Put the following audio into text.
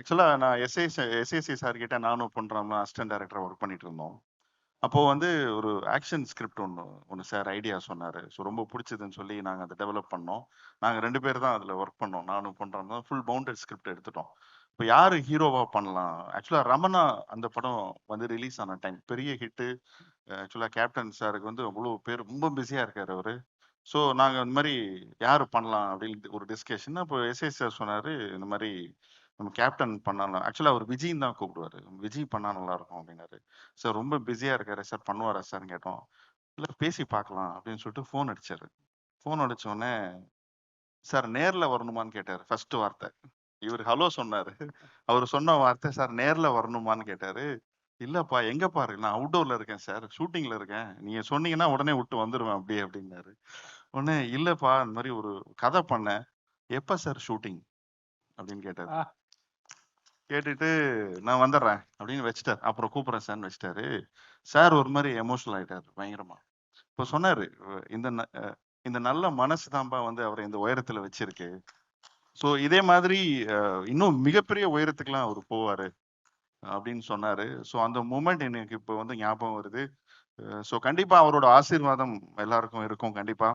ஆக்சுவலா நான் SAC sir கிட்ட நானும் பண்றோம்னா அசிஸ்டன்ட் டைரக்டரா ஒர்க் பண்ணிட்டு இருந்தோம். அப்போ வந்து ஒரு ஆக்ஷன் ஸ்கிரிப்ட் ஒண்ணு சார் ஐடியா சொன்னாரு. ஸோ ரொம்ப புடிச்சதுன்னு சொல்லி நாங்க அத டெவலப் பண்ணோம். நாங்க 2 பேர் தான் அதுல ஒர்க் பண்ணோம். நானும் பண்றோம் தான் ஃபுல் பவுண்டட் ஸ்கிரிப்ட் எடுத்துட்டோம். இப்ப யாரு ஹீரோவா பண்ணலாம்? ஆக்சுவலா ரமணா அந்த படம் வந்து ரிலீஸ் ஆன டைம். பெரிய ஹிட்டு. ஆக்சுவலா கேப்டன் சாருக்கு வந்து அவ்ளோ பேர் ரொம்ப பிஸியா இருக்காரு அவரு. ஸோ நாங்க இந்த மாரி யாரு பண்ணலாம் அப்படின்னு ஒரு டிஸ்கஷன். அப்போ எஸ்ஏ சார் சொன்னாரு, இந்த மாரி நம்ம கேப்டன் பண்ணலாம். ஆக்சுவலா அவர் விஜய்ன்னு தான் கூப்பிடுவாரு. விஜய் பண்ணா நல்லா இருக்கும் அப்படின்னாரு. சார் ரொம்ப பிஸியா இருக்காரு சார், பண்ணுவாரா சார்ன்னு கேட்டோம். இல்ல பேசி பார்க்கலாம் அப்படின்னு சொல்லிட்டு ஃபோன் அடிச்சாரு. ஃபோன் அடிச்ச உடனே சார் நேர்ல வரணுமான்னு கேட்டாரு ஃபர்ஸ்ட் வார்த்தை. இவரு ஹலோ சொன்னாரு. அவரு சொன்ன வார்த்தை சார் நேர்ல வரணுமான்னு கேட்டாரு. இல்லப்பா எங்கப்பா இருக்கு? நான் அவுட்டோர்ல இருக்கேன் சார். ஷூட்டிங்ல இருக்கேன். நீங்க சொன்னீங்கன்னா உடனே விட்டு வந்துருவேன் அப்படியே அப்படின்னாரு. உடனே இல்லப்பா இந்த மாதிரி ஒரு கதை பண்ணேன். எப்ப சார் ஷூட்டிங் அப்படின்னு கேட்டாரு. கேட்டுட்டு நான் வந்துடுறேன் அப்படின்னு வச்சுட்டாரு. அப்புறம் கூப்பிடுறேன் சார்ன்னு வச்சுட்டாரு. சார் ஒரு மாதிரி எமோஷனல் ஆயிட்டாரு பயங்கரமா. இப்ப சொன்னாரு, இந்த நல்ல மனசு தான்ப்பா வந்து அவரை இந்த உயரத்துல வச்சிருக்கு. சோ இதே மாதிரி இன்னும் மிகப்பெரிய உயரத்துக்குலாம் அவர் போவாரு அப்படின்னு சொன்னாரு. சோ அந்த மூமெண்ட் எனக்கு இப்ப வந்து ஞாபகம் வருது. சோ கண்டிப்பா அவரோட ஆசீர்வாதம் எல்லாருக்கும் இருக்கும் கண்டிப்பா.